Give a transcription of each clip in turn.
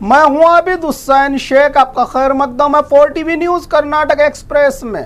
मैं हूं आबिद हुसैन शेख, आपका खैर मकदम है 4 टीवी न्यूज कर्नाटक एक्सप्रेस में।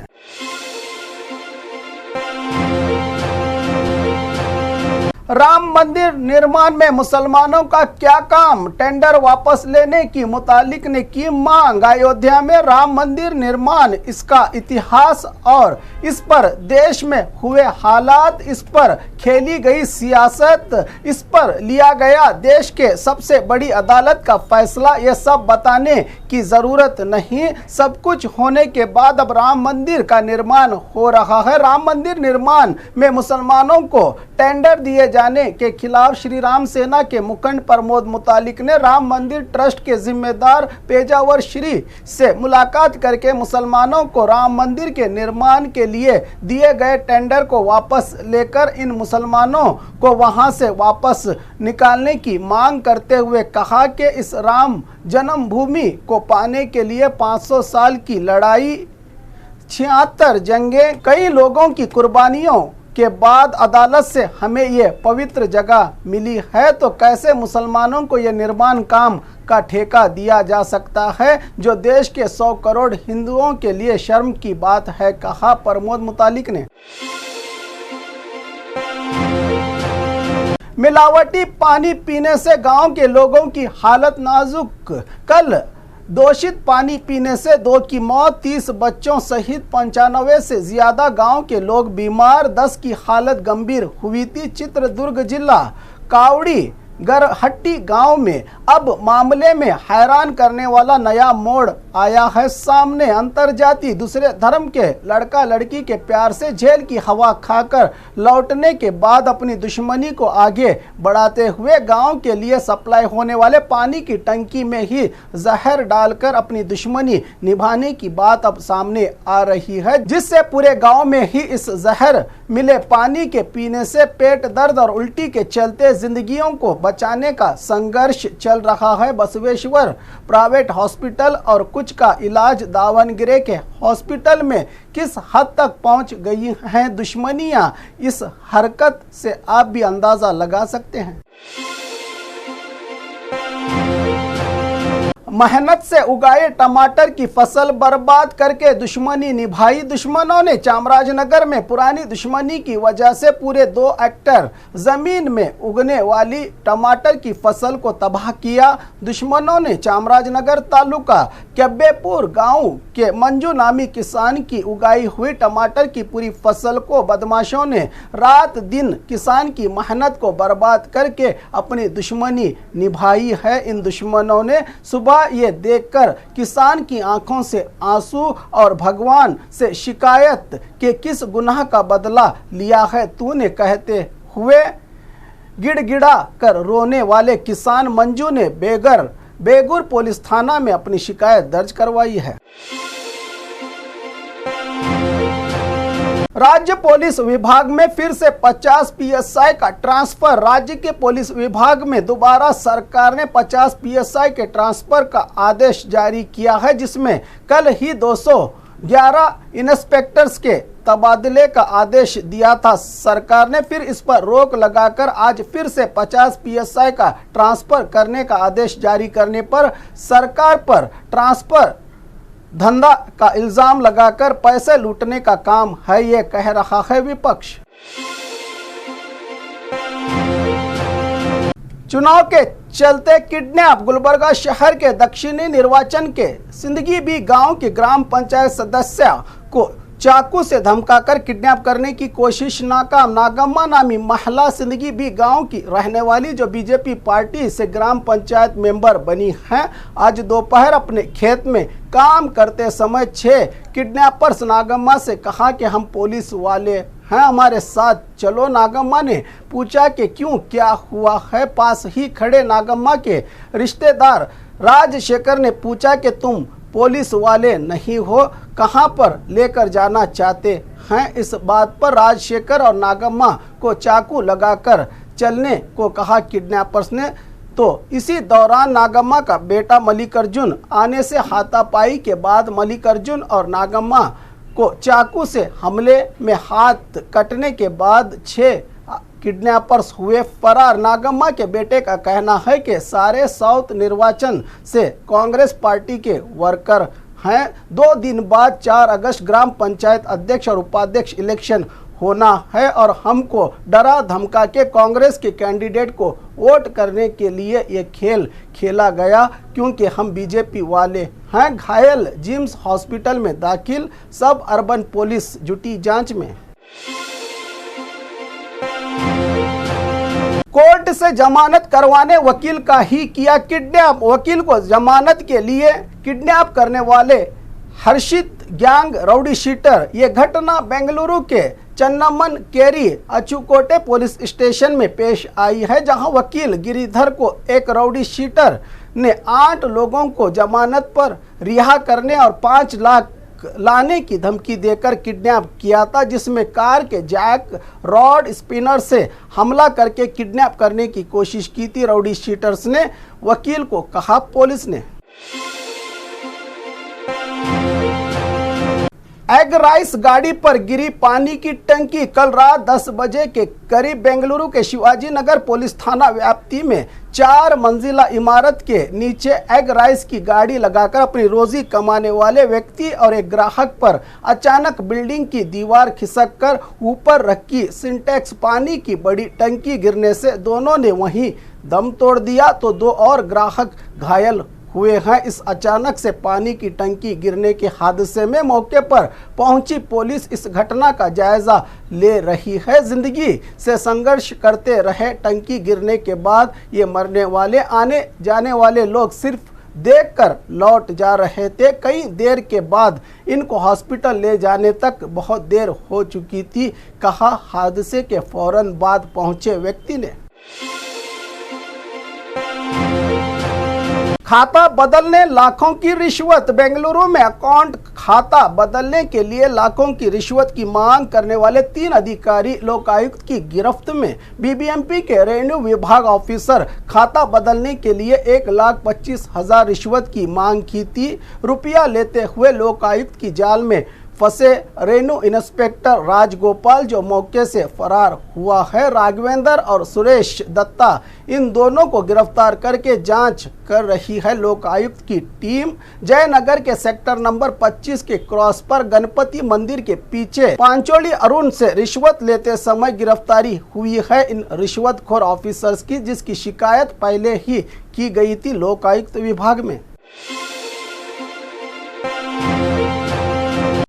राम मंदिर निर्माण में मुसलमानों का क्या काम, टेंडर वापस लेने की मुतालिक ने की मांग। अयोध्या में राम मंदिर निर्माण, इसका इतिहास और इस पर देश में हुए हालात, इस पर खेली गई सियासत, इस पर लिया गया देश के सबसे बड़ी अदालत का फैसला, ये सब बताने की जरूरत नहीं। सब कुछ होने के बाद अब राम मंदिर का निर्माण हो रहा है। राम मंदिर निर्माण में मुसलमानों को टेंडर दिए जाने के खिलाफ श्री राम सेना के मुखंड प्रमोद मुतालिक ने राम मंदिर ट्रस्ट के जिम्मेदार पेजावर श्री से मुलाकात करके मुसलमानों को राम मंदिर के निर्माण के लिए दिए गए टेंडर को वापस लेकर इन मुसलमानों को वहां से वापस निकालने की मांग करते हुए कहा कि इस राम जन्मभूमि को पाने के लिए 500 साल की लड़ाई, 76 जंगें, कई लोगों की कुर्बानियों के बाद अदालत से हमें ये पवित्र जगह मिली है, तो कैसे मुसलमानों को ये निर्माण काम का ठेका दिया जा सकता है, जो देश के 100 करोड़ हिंदुओं के लिए शर्म की बात है, कहा प्रमोद मुतालिक ने। मिलावटी पानी पीने से गांव के लोगों की हालत नाजुक। कल दूषित पानी पीने से 2 की मौत, 30 बच्चों सहित 95 से ज्यादा गांव के लोग बीमार, 10 की हालत गंभीर हुई थी। चित्रदुर्ग जिला कावड़ी गरहट्टी गांव में अब मामले में हैरान करने वाला नया मोड़ आया है सामने। अंतरजातीय दूसरे धर्म के लड़का लड़की के प्यार से जेल की हवा खाकर लौटने के बाद अपनी दुश्मनी को आगे बढ़ाते हुए गांव के लिए सप्लाई होने वाले पानी की टंकी में ही जहर डालकर अपनी दुश्मनी निभाने की बात अब सामने आ रही है, जिससे पूरे गांव में ही इस जहर मिले पानी के पीने से पेट दर्द और उल्टी के चलते जिंदगियों को बचाने का संघर्ष चल रहा है। बसवेश्वर प्राइवेट हॉस्पिटल और कुछ का इलाज दावणगेरे के हॉस्पिटल में किस हद तक पहुंच गई हैं दुश्मनियां, इस हरकत से आप भी अंदाजा लगा सकते हैं। मेहनत से उगाए टमाटर की फसल बर्बाद करके दुश्मनी निभाई। दुश्मनों ने चामराजनगर में पुरानी दुश्मनी की वजह से पूरे 2 हेक्टेयर जमीन में उगने वाली टमाटर की फसल को तबाह किया। दुश्मनों ने चामराजनगर तालुका केब्बेपुर गांव के मंजू नामी किसान की उगाई हुई टमाटर की पूरी फसल को बदमाशों ने रात दिन किसान की मेहनत को बर्बाद करके अपनी दुश्मनी निभाई है। इन दुश्मनों ने सुबह ये देखकर किसान की आंखों से आंसू और भगवान से शिकायत के किस गुनाह का बदला लिया है तूने, कहते हुए गिड़गिड़ा कर रोने वाले किसान मंजू ने बेगुर पुलिस थाना में अपनी शिकायत दर्ज करवाई है। राज्य पुलिस विभाग में फिर से 50 PSI का ट्रांसफर। राज्य के पुलिस विभाग में दोबारा सरकार ने 50 PSI के ट्रांसफर का आदेश जारी किया है, जिसमें कल ही 211 इंस्पेक्टर्स के तबादले का आदेश दिया था। सरकार ने फिर इस पर रोक लगाकर आज फिर से 50 PSI का ट्रांसफर करने का आदेश जारी करने पर सरकार पर ट्रांसफर धंधा का इल्जाम लगाकर पैसे लूटने का काम है, ये कह रहा है विपक्ष। चुनाव के चलते किडनैप। गुलबर्गा शहर के दक्षिणी निर्वाचन के सिंदगी बी गांव के ग्राम पंचायत सदस्य को चाकू से धमकाकर किडनैप करने की कोशिश नाकाम। नागम्मा नामी महिला सिंदगी बी गांव की रहने वाली, जो बीजेपी पार्टी से ग्राम पंचायत मेंबर बनी है, आज दोपहर अपने खेत में काम करते समय 6 किडनैपर्स नागम्मा से कहा कि हम पुलिस वाले हैं, हमारे साथ चलो। नागम्मा ने पूछा कि क्यों, क्या हुआ है। पास ही खड़े नागम्मा के रिश्तेदार राजशेखर ने पूछा कि तुम पुलिस वाले नहीं हो, कहां पर लेकर जाना चाहते हैं। इस बात पर राजशेखर और नागम्मा को चाकू लगाकर चलने को कहा किडनैपर्स ने। तो इसी दौरान नागम्मा का बेटा मल्लिकार्जुन आने से हाथापाई के बाद मल्लिकार्जुन और नागम्मा को चाकू से हमले में हाथ कटने के बाद 6 किडनैपर्स हुए फरार। नागम्मा के बेटे का कहना है कि सारे साउथ निर्वाचन से कांग्रेस पार्टी के वर्कर हैं। 2 दिन बाद 4 अगस्त ग्राम पंचायत अध्यक्ष और उपाध्यक्ष इलेक्शन होना है और हमको डरा धमका के कांग्रेस के कैंडिडेट को वोट करने के लिए ये खेल खेला गया, क्योंकि हम बीजेपी वाले हैं। घायल जिम्स हॉस्पिटल में दाखिल, सब अर्बन पुलिस जुटी जांच में। कोर्ट से जमानत करवाने वकील का ही किया किडनैप। वकील को जमानत के लिए किडनैप करने वाले हर्षित गैंग राउडी शीटर। ये घटना बेंगलुरु के चन्नमन केरी अचुकोटे पुलिस स्टेशन में पेश आई है, जहां वकील गिरिधर को एक राउडी शीटर ने 8 लोगों को जमानत पर रिहा करने और 5 लाख लाने की धमकी देकर किडनैप किया था, जिसमें कार के जैक रॉड स्पिनर से हमला करके किडनैप करने की कोशिश की थी। राउडी शीटर्स ने वकील को कहा। पुलिस ने एग राइस गाड़ी पर गिरी पानी की टंकी। कल रात 10 बजे के करीब बेंगलुरु के शिवाजी नगर पुलिस थाना व्याप्ति में 4 मंजिला इमारत के नीचे एग राइस की गाड़ी लगाकर अपनी रोजी कमाने वाले व्यक्ति और एक ग्राहक पर अचानक बिल्डिंग की दीवार खिसककर ऊपर रखी सिंटेक्स पानी की बड़ी टंकी गिरने से दोनों ने वहीं दम तोड़ दिया, तो 2 और ग्राहक घायल हुए हैं। इस अचानक से पानी की टंकी गिरने के हादसे में मौके पर पहुंची पुलिस इस घटना का जायजा ले रही है। जिंदगी से संघर्ष करते रहे। टंकी गिरने के बाद ये मरने वाले आने जाने वाले लोग सिर्फ देखकर लौट जा रहे थे। कई देर के बाद इनको हॉस्पिटल ले जाने तक बहुत देर हो चुकी थी, कहा हादसे के फौरन बाद पहुंचे व्यक्ति ने। खाता बदलने लाखों की रिश्वत। बेंगलुरु में अकाउंट खाता बदलने के लिए लाखों की रिश्वत की मांग करने वाले 3 अधिकारी लोकायुक्त की गिरफ्त में। बीबीएमपी के रेवेन्यू विभाग ऑफिसर खाता बदलने के लिए 1,25,000 रिश्वत की मांग की थी। रुपया लेते हुए लोकायुक्त की जाल में फंसे रेवेन्यू इंस्पेक्टर राजगोपाल जो मौके से फरार हुआ है। राघवेंद्र और सुरेश दत्ता इन दोनों को गिरफ्तार करके जांच कर रही है लोकायुक्त की टीम। जयनगर के सेक्टर नंबर 25 के क्रॉस पर गणपति मंदिर के पीछे पांचोली अरुण से रिश्वत लेते समय गिरफ्तारी हुई है इन रिश्वतखोर ऑफिसर्स की, जिसकी शिकायत पहले ही की गई थी लोकायुक्त विभाग में।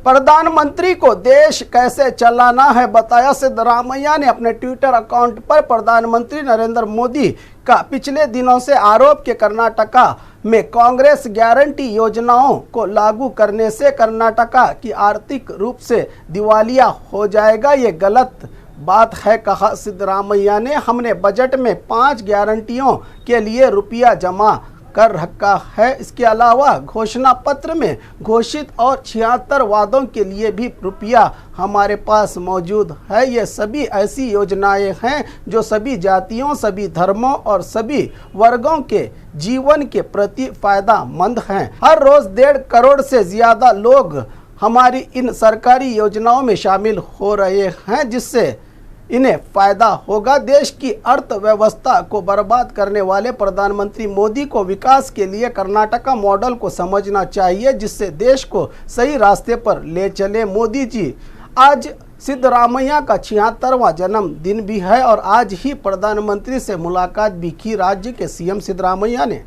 प्रधानमंत्री को देश कैसे चलाना है बताया। सिद्धरामैया ने अपने ट्विटर अकाउंट पर प्रधानमंत्री नरेंद्र मोदी का पिछले दिनों से आरोप के कर्नाटका में कांग्रेस गारंटी योजनाओं को लागू करने से कर्नाटका की आर्थिक रूप से दिवालिया हो जाएगा, ये गलत बात है, कहा सिद्धरामैया ने। हमने बजट में 5 गारंटियों के लिए रुपया जमा कर रखा है। इसके अलावा घोषणा पत्र में घोषित और 76 वादों के लिए भी रुपया हमारे पास मौजूद है। ये सभी ऐसी योजनाएं हैं जो सभी जातियों, सभी धर्मों और सभी वर्गों के जीवन के प्रति फायदेमंद हैं। हर रोज 1.5 करोड़ से ज्यादा लोग हमारी इन सरकारी योजनाओं में शामिल हो रहे हैं, जिससे इन्हें फायदा होगा। देश की अर्थव्यवस्था को बर्बाद करने वाले प्रधानमंत्री मोदी को विकास के लिए कर्नाटका मॉडल को समझना चाहिए, जिससे देश को सही रास्ते पर ले चले। मोदी जी, आज सिद्धरामैया का 76वां जन्मदिन भी है और आज ही प्रधानमंत्री से मुलाकात भी की राज्य के सीएम सिद्धरामैया ने।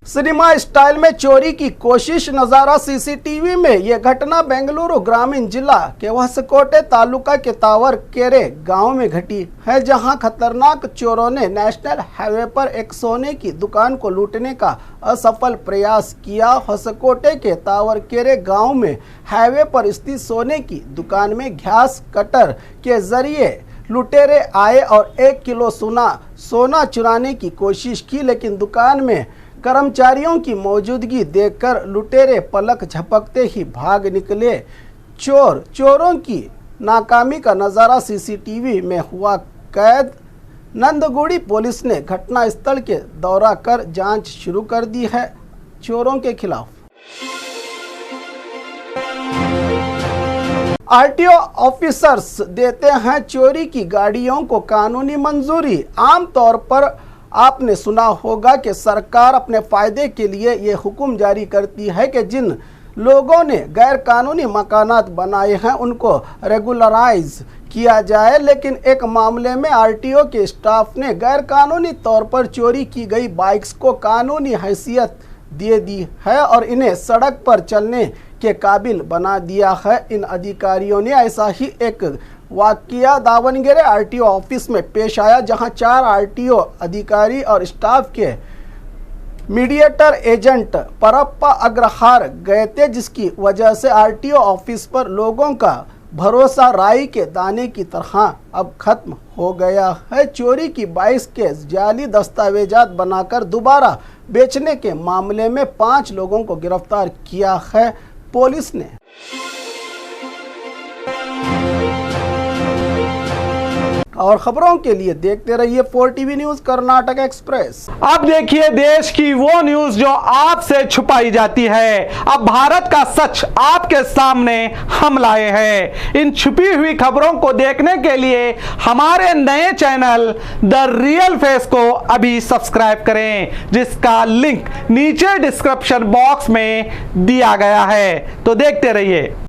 सिनेमा स्टाइल में चोरी की कोशिश, नजारा सीसीटीवी में। यह घटना बेंगलुरु ग्रामीण जिला के होसकोटे तालुका के तावरकेरे गांव में घटी है, जहां खतरनाक चोरों ने नेशनल हाईवे पर एक सोने की दुकान को लूटने का असफल प्रयास किया। होसकोटे के तावरकेरे गांव में हाईवे पर स्थित सोने की दुकान में घास कटर के जरिए लुटेरे आए और 1 किलो सोना चुराने की कोशिश की, लेकिन दुकान में कर्मचारियों की मौजूदगी देखकर लुटेरे पलक झपकते ही भाग निकले। चोरों की नाकामी का नज़ारा सीसीटीवी में हुआ कैद। नंदगुड़ी पुलिस ने घटनास्थल के दौरा कर जांच शुरू कर दी है चोरों के खिलाफ। आरटीओ ऑफिसर्स देते हैं चोरी की गाड़ियों को कानूनी मंजूरी। आमतौर पर आपने सुना होगा कि सरकार अपने फायदे के लिए ये हुक्म जारी करती है कि जिन लोगों ने गैर कानूनी मकानात बनाए हैं उनको रेगुलराइज किया जाए, लेकिन एक मामले में आरटीओ के स्टाफ ने गैर कानूनी तौर पर चोरी की गई बाइक्स को कानूनी हैसियत दे दी है और इन्हें सड़क पर चलने के काबिल बना दिया है। इन अधिकारियों ने ऐसा ही एक वाकया दावणगेरे आरटीओ ऑफिस में पेश आया, जहां 4 आरटीओ अधिकारी और स्टाफ के मीडिएटर एजेंट परप्पा अग्रहार गए थे, जिसकी वजह से आरटीओ ऑफिस पर लोगों का भरोसा राई के दाने की तरह अब खत्म हो गया है। चोरी की बाइक्स के जाली दस्तावेजात बनाकर दोबारा बेचने के मामले में 5 लोगों को गिरफ्तार किया है पुलिस ने। और खबरों के लिए देखते रहिए 4TV न्यूज कर्नाटक एक्सप्रेस। अब देखिए देश की वो न्यूज जो आपसे छुपाई जाती है। अब भारत का सच आपके सामने हम लाए हैं। इन छुपी हुई खबरों को देखने के लिए हमारे नए चैनल द रियल फेस को अभी सब्सक्राइब करें, जिसका लिंक नीचे डिस्क्रिप्शन बॉक्स में दिया गया है। तो देखते रहिए।